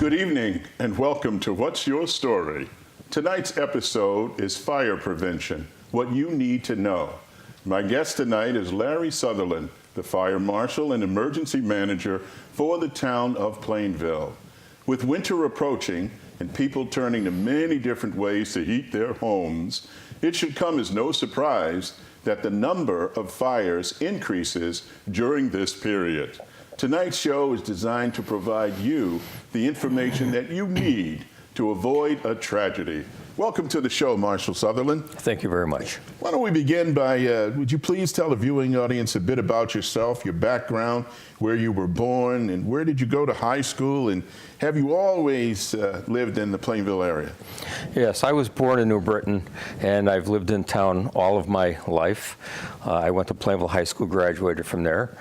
Good evening and welcome to What's Your Story? Tonight's episode is fire prevention, what you need to know. My guest tonight is Larry Sutherland, the fire marshal and emergency manager for the town of Plainville. With winter approaching and people turning to many different ways to heat their homes, it should come as no surprise that the number of fires increases during this period. Tonight's show is designed to provide you the information that you need to avoid a tragedy. Welcome to the show, Marshal Sutherland. Thank you very much. Why don't we begin by, would you please tell the viewing audience a bit about yourself, your background, where you were born, and where did you go to high school, and have you always lived in the Plainville area? Yes, I was born in New Britain, and I've lived in town all of my life. I went to Plainville High School, graduated from there.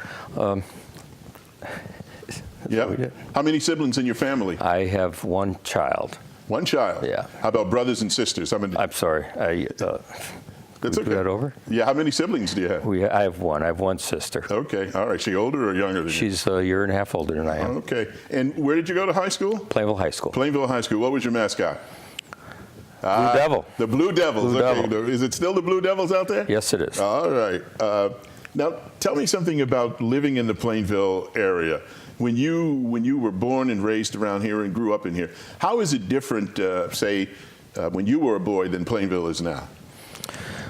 Yeah. How many siblings in your family? I have one child. One child? Yeah. How about brothers and sisters? How many? I'm sorry. That's okay. That over? Yeah. How many siblings do you have? I have one. I have one sister. Okay. All right. She older or younger than you? She's a year and a half older than I am. Okay. And where did you go to high school? Plainville High School. Plainville High School. What was your mascot? Blue Devil. The Blue Devils. Blue okay. Devil. Is it still the Blue Devils out there? Yes, it is. All right. Now, tell me something about living in the Plainville area. When you were born and raised around here and grew up in here, how is it different, say, when you were a boy than Plainville is now?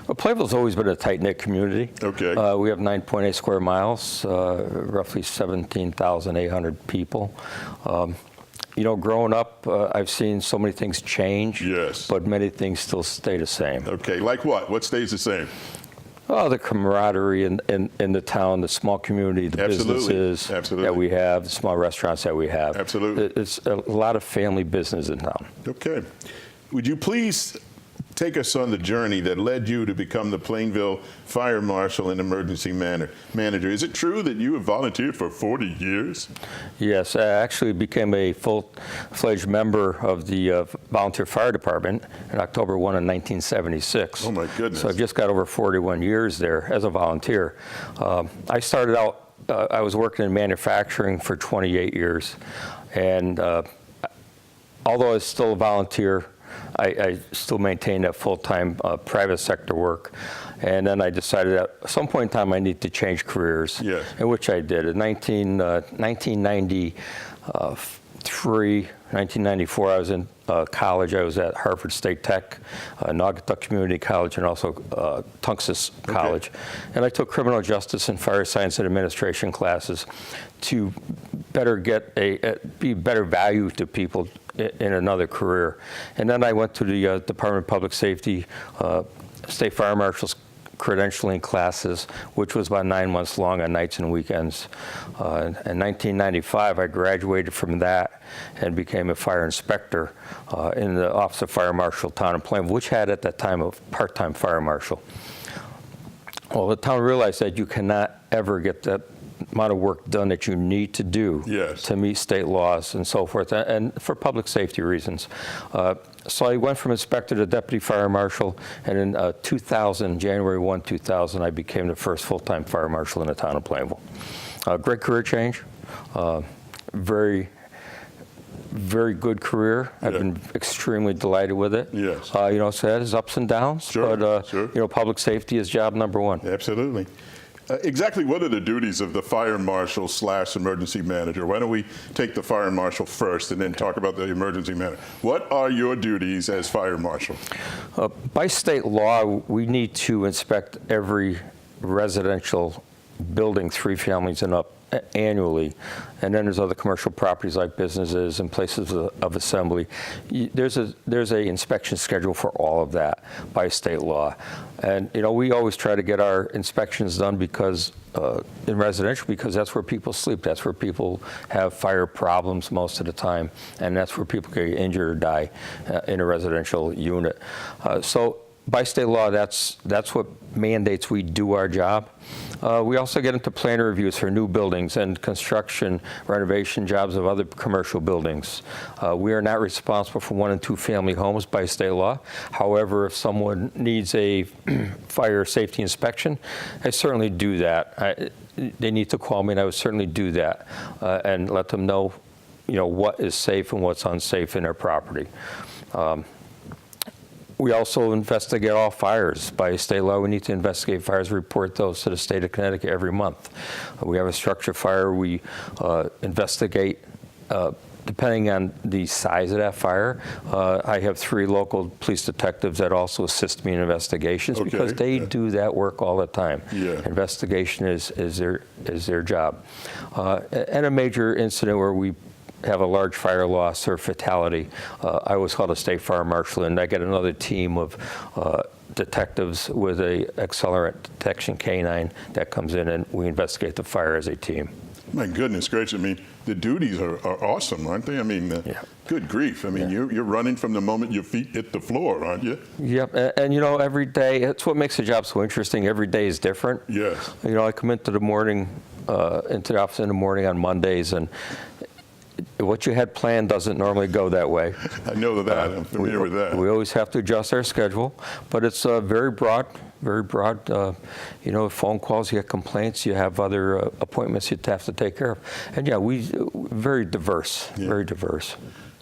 Well, Plainville's always been a tight-knit community. Okay. We have 9.8 square miles, roughly 17,800 people. You know, growing up, I've seen so many things change. Yes. But many things still stay the same. Okay, like what? What stays the same? Oh, the camaraderie in the town, the small community, the businesses that we have, the small restaurants that we have. Absolutely. It's a lot of family business in town. Okay. Would you please take us on the journey that led you to become the Plainville Fire Marshal and Emergency Manager? Is it true that you have volunteered for 40 years? Yes, I actually became a full-fledged member of the Volunteer Fire Department in October 1 of 1976. Oh my goodness. So I've just got over 41 years there as a volunteer. I started out, I was working in manufacturing for 28 years. And although I was still a volunteer, I still maintained that full-time private sector work. And then I decided at some point in time I need to change careers, yes. In which I did. In 1994, I was in college. I was at Harvard State Tech, Naugatuck Community College, and also Tungus College. Okay. And I took criminal justice and fire science and administration classes to better be better value to people in another career. And then I went to the Department of Public Safety, State Fire Marshal's credentialing classes, which was about 9 months long on nights and weekends. In 1995, I graduated from that and became a fire inspector in the Office of Fire Marshal Town of Plainville, which had at that time a part-time fire marshal. Well, the town realized that you cannot ever get that amount of work done that you need to do, yes, to meet state laws and so forth, and for public safety reasons. So I went from inspector to deputy fire marshal, and in January 1, 2000, I became the first full-time fire marshal in the town of Plainville. Great career change, very good career. Yeah. I've been extremely delighted with it. Yes. You know, so it has ups and downs, sure, but sure. You know, public safety is job number one. Absolutely. Exactly what are the duties of the fire marshal / emergency manager? Why don't we take the fire marshal first and then talk about the emergency manager? What are your duties as fire marshal? By state law, we need to inspect every residential building, 3 families and up, annually. And then there's other commercial properties like businesses and places of assembly. There's a inspection schedule for all of that by state law. And you know, we always try to get our inspections done because in residential, because that's where people sleep, that's where people have fire problems most of the time, and that's where people get injured or die in a residential unit. So by state law, that's what mandates we do our job. We also get into plan reviews for new buildings and construction, renovation jobs of other commercial buildings. We are not responsible for 1 and 2 family homes by state law. However, if someone needs a fire safety inspection, I certainly do that. They need to call me, and I would certainly do that and let them know what is safe and what's unsafe in our property. We also investigate all fires. By state law, we need to investigate fires, report those to the state of Connecticut every month. We have a structure fire, we investigate depending on the size of that fire. I have 3 local police detectives that also assist me in investigations because they do that work all the time. Yeah. Investigation is their job. And a major incident where we have a large fire loss or fatality, I was called a state fire marshal, and I get another team of detectives with a accelerant detection canine that comes in, and we investigate the fire as a team. My goodness gracious, I mean, the duties are awesome, aren't they? I mean, good grief. I mean, you're running from the moment your feet hit the floor, aren't you? Yep, and every day, that's what makes the job so interesting. Every day is different. Yes. I come into the office in the morning on Mondays, and what you had planned doesn't normally go that way. I know that. I'm familiar with that. We always have to adjust our schedule, but it's very broad. Phone calls, you get complaints, you have other appointments you have to take care of. And we very diverse.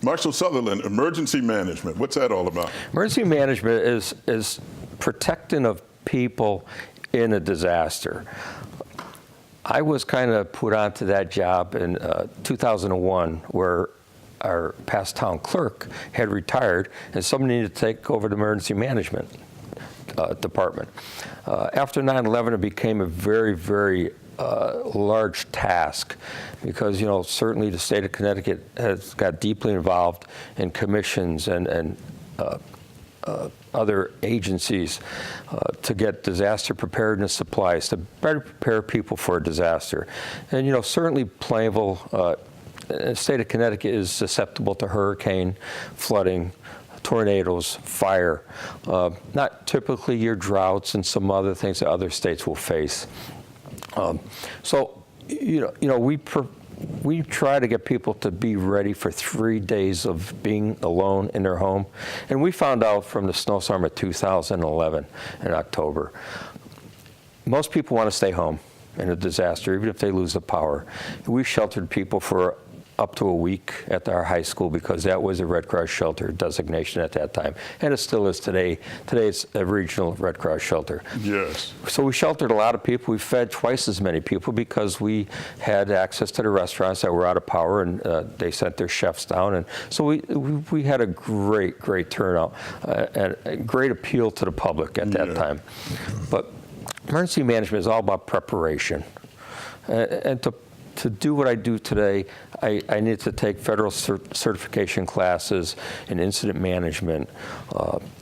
Marshal Sutherland, emergency management, what's that all about? Emergency management is protecting of people in a disaster. I was kind of put onto that job in 2001, where our past town clerk had retired, and somebody needed to take over the emergency management department. After 9/11, it became a very, very large task because, certainly the state of Connecticut has got deeply involved in commissions and other agencies to get disaster preparedness supplies, to better prepare people for a disaster. And, certainly Plainville, the state of Connecticut is susceptible to hurricane, flooding, tornadoes, fire, not typically your droughts and some other things that other states will face. We try to get people to be ready for 3 days of being alone in their home. And we found out from the snowstorm of 2011 in October, most people want to stay home in a disaster, even if they lose the power. We sheltered people for up to a week at our high school because that was a Red Cross shelter designation at that time. And it still is today. Today it's a regional Red Cross shelter. Yes. So we sheltered a lot of people. We fed twice as many people because we had access to the restaurants that were out of power, and they sent their chefs down. And so we had a great turnout and a great appeal to the public at that time. But emergency management is all about preparation. And to do what I do today, I need to take federal certification classes in incident management,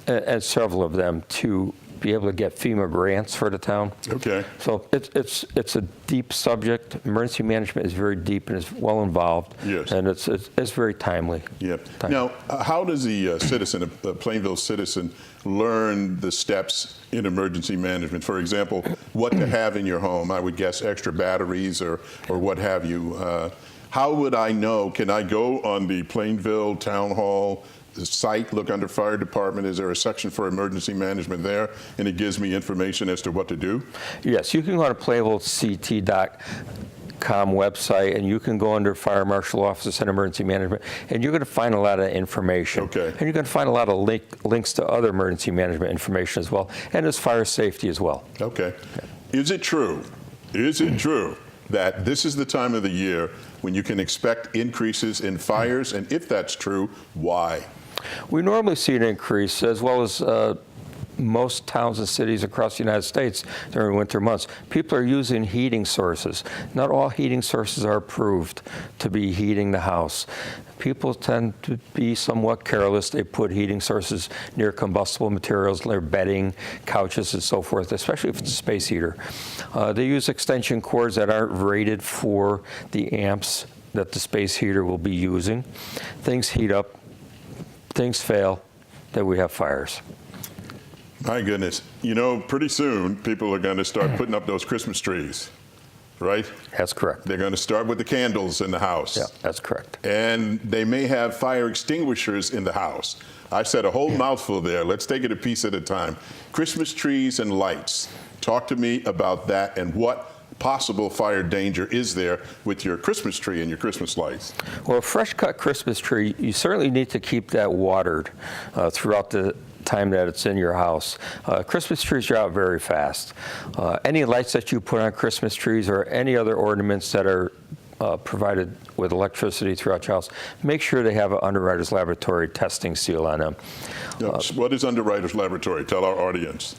and several of them to be able to get FEMA grants for the town. Okay. So it's a deep subject. Emergency management is very deep and is well involved. Yes. And it's very timely. Yeah. Now, how does the citizen, a Plainville citizen, learn the steps in emergency management? For example, what to have in your home? I would guess extra batteries or what have you. How would I know? Can I go on the Plainville Town Hall site, look under fire department? Is there a section for emergency management there, and it gives me information as to what to do? Yes, you can go to plainvillect.com website, and you can go under Fire Marshal Office and Emergency Management, and you're going to find a lot of information. Okay. And you're going to find a lot of links to other emergency management information as well, and there's fire safety as well. Okay. Is it true that this is the time of the year when you can expect increases in fires? And if that's true, why? We normally see an increase, as well as most towns and cities across the United States during winter months. People are using heating sources. Not all heating sources are approved to be heating the house. People tend to be somewhat careless. They put heating sources near combustible materials, their bedding, couches, and so forth, especially if it's a space heater. They use extension cords that aren't rated for the amps that the space heater will be using. Things heat up, things fail, then we have fires. My goodness. Pretty soon people are going to start putting up those Christmas trees, right? That's correct. They're going to start with the candles in the house. Yeah, that's correct. And they may have fire extinguishers in the house. I said a whole mouthful there. Let's take it a piece at a time. Christmas trees and lights. Talk to me about that and what possible fire danger is there with your Christmas tree and your Christmas lights? Well, a fresh cut Christmas tree, you certainly need to keep that watered throughout the time that it's in your house. Christmas trees are out very fast. Any lights that you put on Christmas trees or any other ornaments that are provided with electricity throughout your house, make sure they have an Underwriters Laboratory testing seal on them. What is Underwriters Laboratory? Tell our audience.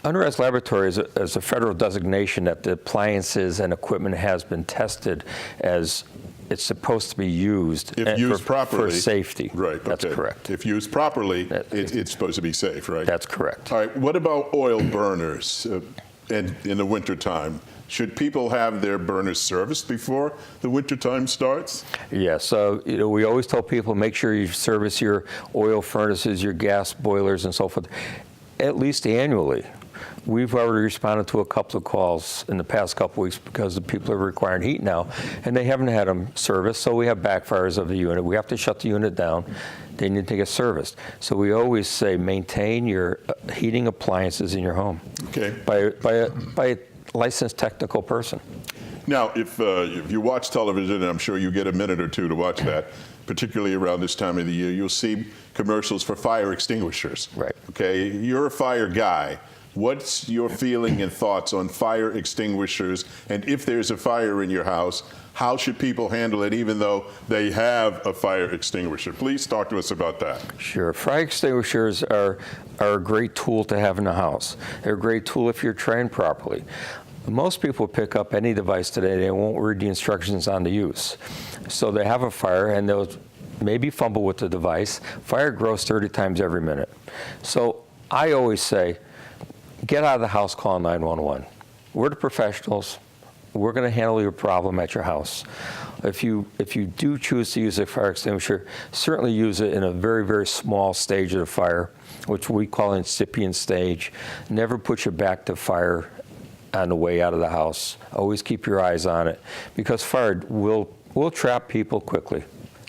Underwriters Laboratory is a federal designation that the appliances and equipment has been tested as it's supposed to be used, if used properly, for safety. Right, That's okay. correct. If used properly, it's supposed to be safe, right? That's correct. All right, what about oil burners in the wintertime? Should people have their burners serviced before the wintertime starts? Yes, so we always tell people make sure you service your oil furnaces, your gas boilers, and so forth, at least annually. We've already responded to a couple of calls in the past couple of weeks because the people are requiring heat now, and they haven't had them serviced, so we have backfires of the unit. We have to shut the unit down. They need to get serviced. So we always say maintain your heating appliances in your home. Okay. By a licensed technical person. Now, if you watch television, and I'm sure you get a minute or two to watch that, particularly around this time of the year, you'll see commercials for fire extinguishers. Right. Okay, you're a fire guy. What's your feeling and thoughts on fire extinguishers? And if there's a fire in your house, how should people handle it even though they have a fire extinguisher? Please talk to us about that. Sure. Fire extinguishers are a great tool to have in the house. They're a great tool if you're trained properly. Most people pick up any device today, they won't read the instructions on the use. So they have a fire and they'll maybe fumble with the device. Fire grows 30 times every minute. So I always say, get out of the house, call 911. We're the professionals. We're going to handle your problem at your house. If you do choose to use a fire extinguisher, certainly use it in a very, very small stage of the fire, which we call incipient stage. Never put your back to fire on the way out of the house. Always keep your eyes on it, because fire will trap people quickly,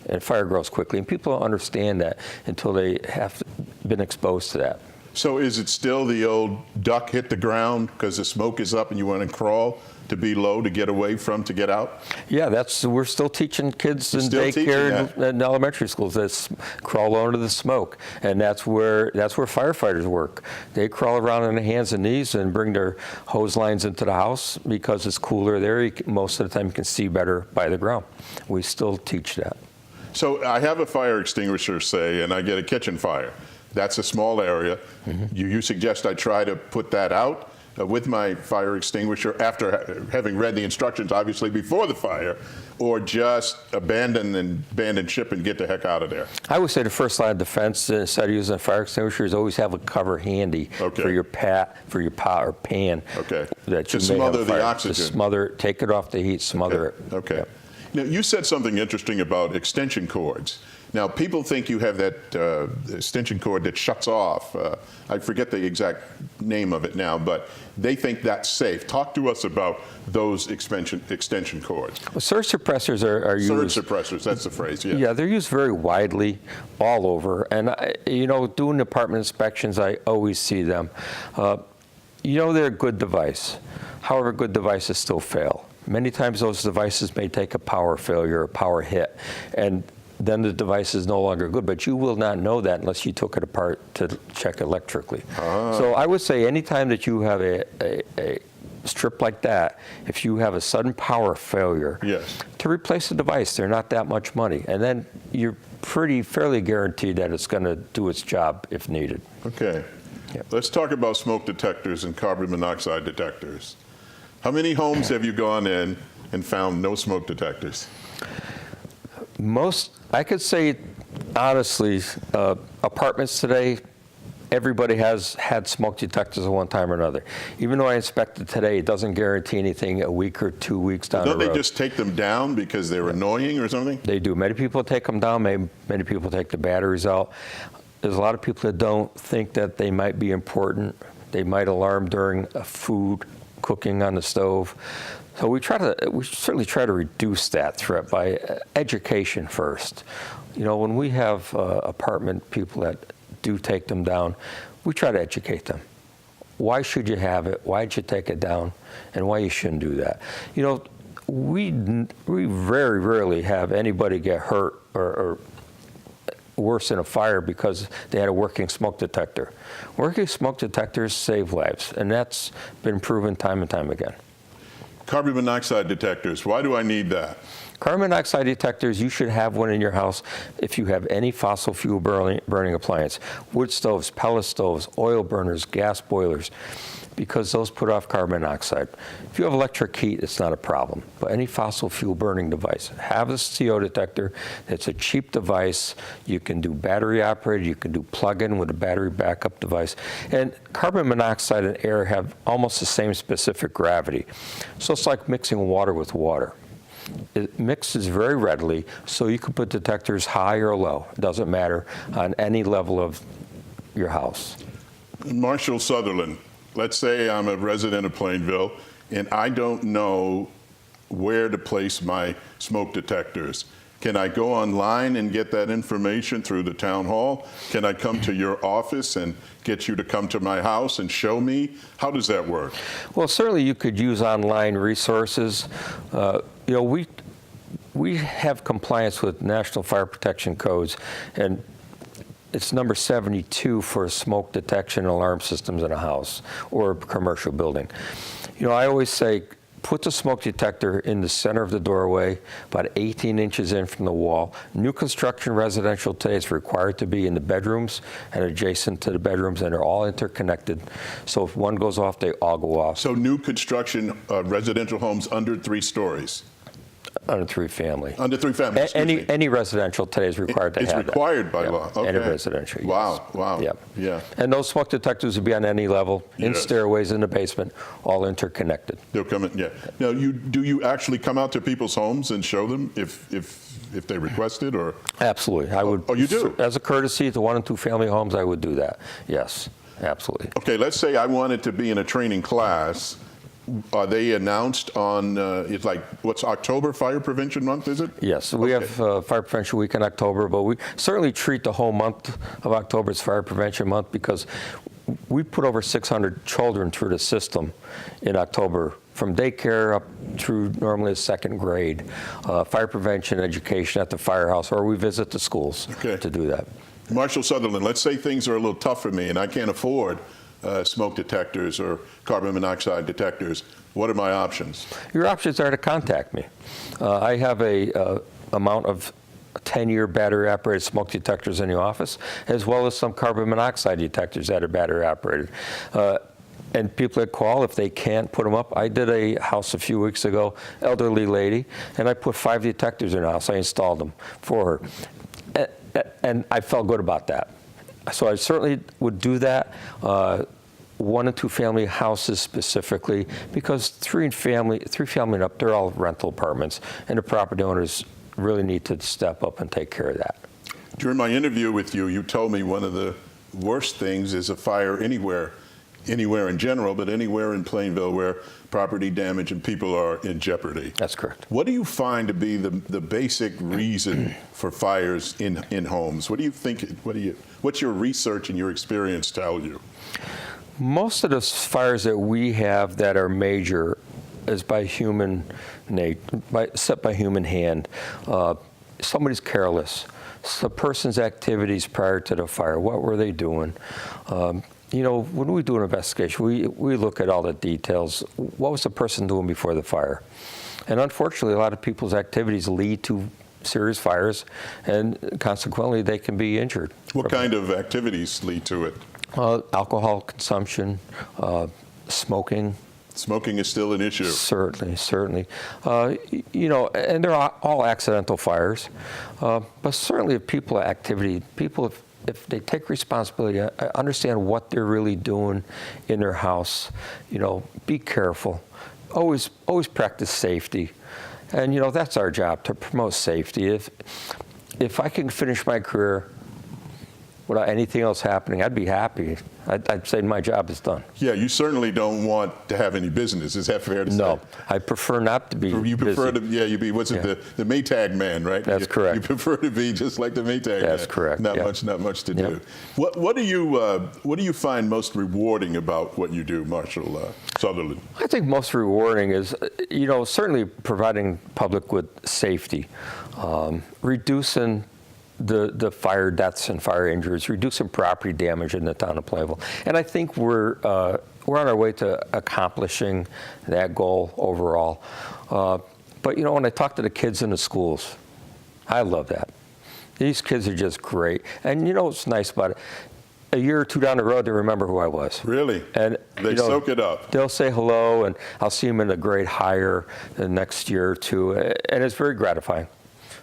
and fire grows quickly, and people don't understand that until they have been exposed to that. So is it still the old duck hit the ground because the smoke is up and you want to crawl to be low to get away from, to get out? Yeah, we're still teaching kids in still daycare and elementary schools that crawl under the smoke, and that's where firefighters work. They crawl around on their hands and knees and bring their hose lines into the house because it's cooler there. Most of the time you can see better by the ground. We still teach that. So I have a fire extinguisher, say, and I get a kitchen fire. That's a small area. Mm-hmm. You suggest I try to put that out with my fire extinguisher after having read the instructions, obviously, before the fire, or just abandon ship and get the heck out of there? I would say the first line of defense, instead of using a fire extinguisher, is always have a cover handy for your pot or pan. Okay. That you to may smother have a fire. the oxygen. Take it off the heat, smother it. Okay. Yep. Now, you said something interesting about extension cords. Now, people think you have that extension cord that shuts off. I forget the exact name of it now, but they think that's safe. Talk to us about those extension cords. Well, surge suppressors are used. Surge suppressors, that's the phrase, yeah. Yeah, they're used very widely all over. And, doing apartment inspections, I always see them. They're a good device. However, good devices still fail. Many times those devices may take a power failure, a power hit, and then the device is no longer good, but you will not know that unless you took it apart to check electrically. So I would say anytime that you have a strip like that, if you have a sudden power failure, yes, to replace the device, they're not that much money. And then you're fairly guaranteed that it's going to do its job if needed. Okay. Yep. Let's talk about smoke detectors and carbon monoxide detectors. How many homes have you gone in and found no smoke detectors? I could say, honestly, apartments today, everybody has had smoke detectors at one time or another. Even though I inspected today, it doesn't guarantee anything a week or 2 weeks down the road. Don't they just take them down because they're annoying or something? They do. Many people take them down. Many people take the batteries out. There's a lot of people that don't think that they might be important. They might alarm during food cooking on the stove. So we certainly try to reduce that threat by education first. When we have apartment people that do take them down, we try to educate them. why should you have it, why did you take it down, and why you shouldn't do that. You know, we very rarely have anybody get hurt or worse in a fire because they had a working smoke detector. Working smoke detectors save lives, and that's been proven time and time again. Carbon monoxide detectors, why do I need that? Carbon monoxide detectors, you should have one in your house if you have any fossil fuel burning appliance. Wood stoves, pellet stoves, oil burners, gas boilers, because those put off carbon monoxide. If you have electric heat, it's not a problem. But any fossil fuel burning device, have a CO detector. It's a cheap device. You can do battery operated. You can do plug-in with a battery backup device. And carbon monoxide and air have almost the same specific gravity. So it's like mixing water with water. It mixes very readily, so you can put detectors high or low. It doesn't matter on any level of your house. Marshall Sutherland, let's say I'm a resident of Plainville and I don't know where to place my smoke detectors. Can I go online and get that information through the town hall? Can I come to your office and get you to come to my house and show me? How does that work? Well, certainly you could use online resources. You know, we have compliance with National Fire Protection Codes, and it's number 72 for smoke detection and alarm systems in a house or a commercial building. You know, I always say, put the smoke detector in the center of the doorway, about 18 inches in from the wall. New construction residential today is required to be in the bedrooms and adjacent to the bedrooms, and they're all interconnected. So if one goes off, they all go off. So new construction residential homes under 3 stories? Under 3 family. Under 3 families. Any residential today is required to have that. It's required by law. Okay. Any residential. Wow, yes. wow. Yeah. Yeah. And those smoke detectors would be on any level, in Yes. stairways, in the basement, all interconnected. They'll come in, yeah. Now, do you actually come out to people's homes and show them if they request it, or? Absolutely. I would. Oh, you do? As a courtesy to 1 and 2 family homes, I would do that. Yes, absolutely. Okay, let's say I wanted to be in a training class. Are they announced on, it's like, what's October Fire Prevention Month, is it? Yes, we have Fire Prevention Week in October, but we certainly treat the whole month of October as Fire Prevention Month because we put over 600 children through the system in October, from daycare up through normally 2nd grade, fire prevention education at the firehouse, or we visit the schools to do that. Marshall Sutherland, let's say things are a little tough for me and I can't afford smoke detectors or carbon monoxide detectors. What are my options? Your options are to contact me. I have a amount of 10-year battery operated smoke detectors in the office, as well as some carbon monoxide detectors that are battery operated. And people that call, if they can't put them up, I did a house a few weeks ago, elderly lady, and I put 5 detectors in the house. I installed them for her. And I felt good about that. So I certainly would do that. 1 and 2 family houses specifically, because 3 family and up, they're all rental apartments, and the property owners really need to step up and take care of that. During my interview with you, you told me one of the worst things is a fire anywhere in general, but anywhere in Plainville where property damage and people are in jeopardy. That's correct. What do you find to be the basic reason for fires in homes? What do you think? What's your research and your experience tell you? Most of the fires that we have that are major is by set by human hand. Somebody's careless. It's the person's activities prior to the fire. What were they doing? You know, when we do an investigation, we look at all the details. What was the person doing before the fire? And unfortunately, a lot of people's activities lead to serious fires, and consequently, they can be injured. What kind of activities lead to it? Alcohol consumption, smoking. Smoking is still an issue. Certainly. You know, and they're all accidental fires. But certainly if if they take responsibility, understand what they're really doing in their house, you know, be careful. Always practice safety. And, you know, that's our job, to promote safety. If I can finish my career without anything else happening, I'd be happy. I'd say my job is done. Yeah, you certainly don't want to have any business. Is that fair to say? No, I prefer not to be You prefer busy. to, you be, what's it, the Maytag man, right? That's correct. You prefer to be just like the Maytag man. That's correct. Not yeah. much to Yeah. do. What do you find most rewarding about what you do, Marshall Sutherland? I think most rewarding is, certainly providing public with safety, reducing the fire deaths and fire injuries, reducing property damage in the town of Plainville. And I think we're on our way to accomplishing that goal overall. But when I talk to the kids in the schools, I love that. These kids are just great. And what's nice about it? A year or two down the road, they remember who I was. Really? And they soak it up. They'll say hello, and I'll see them in a grade higher the next year or two, and it's very gratifying.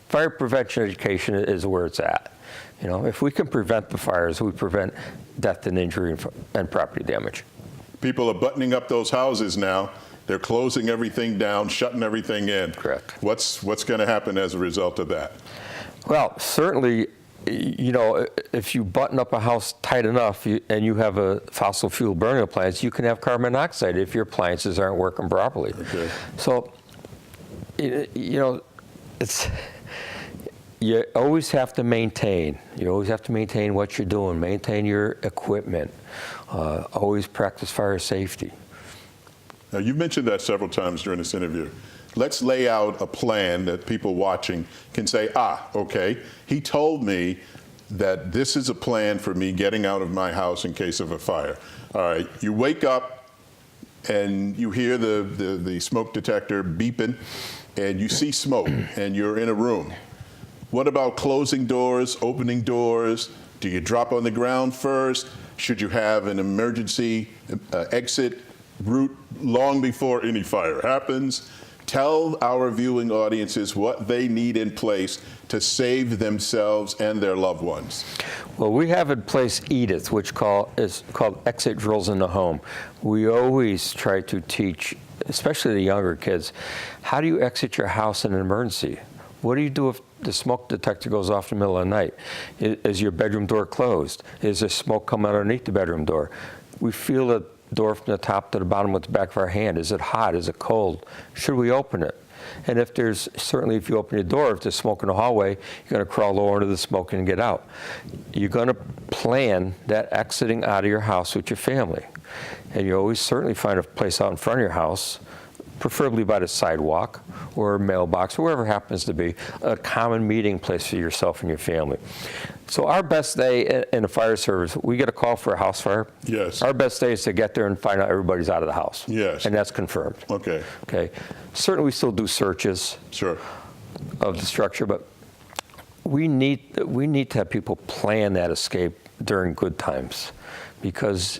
Fire prevention education is where it's at. If we can prevent the fires, we prevent death and injury and property damage. People are buttoning up those houses now. They're closing everything down, shutting everything in. Correct. What's going to happen as a result of that? Well, certainly, if you button up a house tight enough and you have a fossil fuel burning appliance, you can have carbon monoxide if your appliances aren't working properly. Okay. So, you always have to maintain. You always have to maintain what you're doing, maintain your equipment, always practice fire safety. Now, you've mentioned that several times during this interview. Let's lay out a plan that people watching can say, okay, he told me that this is a plan for me getting out of my house in case of a fire. All right, you wake up and you hear the smoke detector beeping and you see smoke and you're in a room. What about closing doors, opening doors? Do you drop on the ground first? Should you have an emergency exit route long before any fire happens? Tell our viewing audiences what they need in place to save themselves and their loved ones. Well, we have in place EDITH, which is called Exit Drills in the Home. We always try to teach, especially the younger kids, how do you exit your house in an emergency? What do you do if the smoke detector goes off in the middle of the night? Is your bedroom door closed? Is there smoke coming underneath the bedroom door? We feel the door from the top to the bottom with the back of our hand. Is it hot? Is it cold? Should we open it? And if you open your door, if there's smoke in the hallway, you're going to crawl lower into the smoke and get out. You're going to plan that exiting out of your house with your family. And you always certainly find a place out in front of your house, preferably by the sidewalk or a mailbox, or wherever it happens to be, a common meeting place for yourself and your family. So our best day in the fire service, we get a call for a house fire. Yes. Our best day is to get there and find out everybody's out of the house. Yes. And that's confirmed. Okay. Okay. Certainly we still do searches Sure. of the structure, but we need to have people plan that escape during good times, because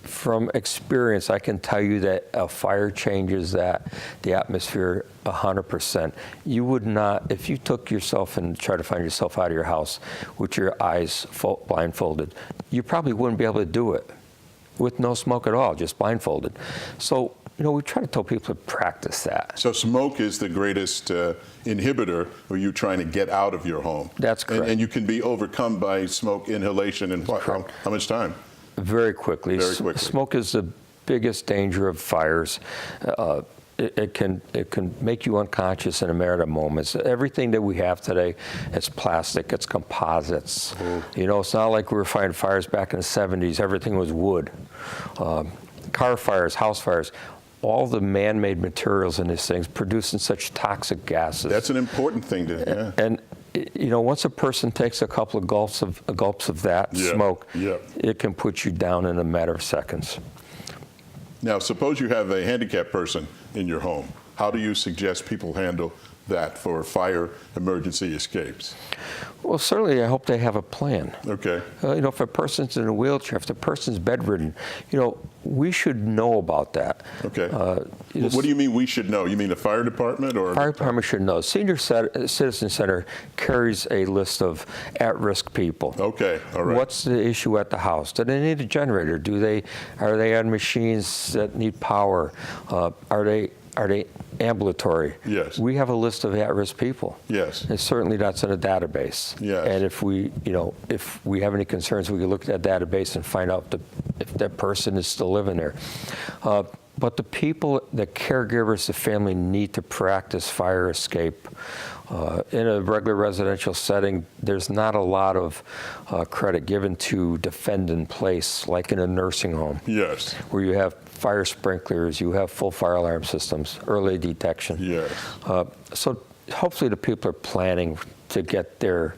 from experience, I can tell you that a fire changes the atmosphere 100%. You would not, if you took yourself and tried to find yourself out of your house with your eyes blindfolded, you probably wouldn't be able to do it with no smoke at all, just blindfolded. So, we try to tell people to practice that. So smoke is the greatest inhibitor for you trying to get out of your home. That's correct. And you can be overcome by smoke inhalation in how much time? Very quickly. Very quickly. Smoke is the biggest danger of fires. It can make you unconscious in a matter of moments. Everything that we have today is plastic, it's composites. It's not like we were fighting fires back in the 70s. Everything was wood. Car fires, house fires, all the man-made materials in these things producing such toxic gases. That's an important thing to, yeah. And once a person takes a couple of gulps of that smoke, it can put you down in a matter of seconds. Now, suppose you have a handicapped person in your home. How do you suggest people handle that for fire emergency escapes? Well, certainly I hope they have a plan. Okay. If a person's in a wheelchair, if the person's bedridden, we should know about that. Okay. What do you mean we should know? You mean the fire department or? Fire department should know. Senior Citizen Center carries a list of at-risk people. Okay, all right. What's the issue at the house? Do they need a generator? Are they on machines that need power? Are they are they ambulatory? Yes. We have a list of at-risk people. Yes. And certainly that's in a database. Yes. And if we have any concerns, we can look at that database and find out if that person is still living there. But the people, the caregivers, the family need to practice fire escape. In a regular residential setting, there's not a lot of credit given to defend in place, like in a nursing home. Yes. Where you have fire sprinklers, you have full fire alarm systems, early detection. Yes. So hopefully the people are planning to get their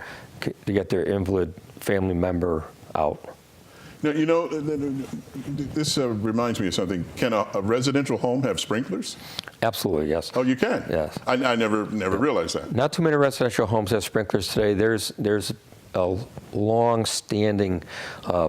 invalid family member out. Now, you know, this reminds me of something. Can a residential home have sprinklers? Absolutely, yes. Oh, you can? Yes. I never realized that. Not too many residential homes have sprinklers today. There's a long-standing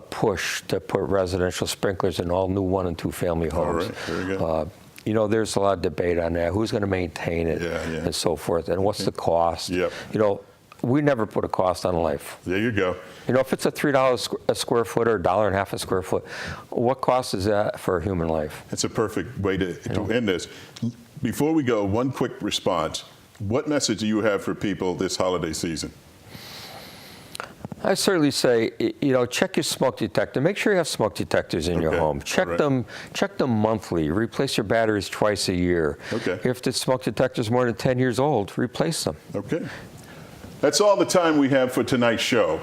push to put residential sprinklers in all new 1 and 2 family homes. All right, very good. You know, there's a lot of debate on that. Who's going to maintain it, and so forth, and what's the cost? Yep. You know, we never put a cost on life. There you go. You know, if it's a $3 a square foot or $1.50 a square foot, what cost is that for a human life? It's a perfect way to end this. Before we go, one quick response. What message do you have for people this holiday season? I certainly say, you know, check your smoke detector. Make sure you have smoke detectors in your home. Check them monthly. Replace your batteries twice a year. Okay. If the smoke detector is more than 10 years old, replace them. Okay. That's all the time we have for tonight's show.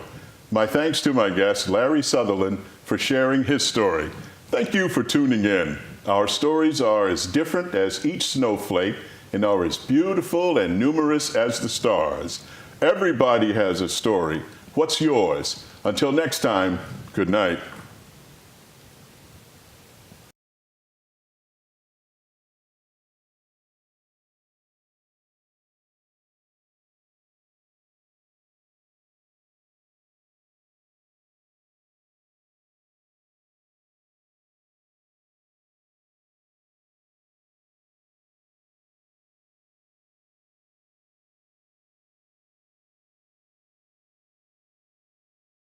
My thanks to my guest, Larry Sutherland, for sharing his story. Thank you for tuning in. Our stories are as different as each snowflake and are as beautiful and numerous as the stars. Everybody has a story. What's yours? Until next time, good night.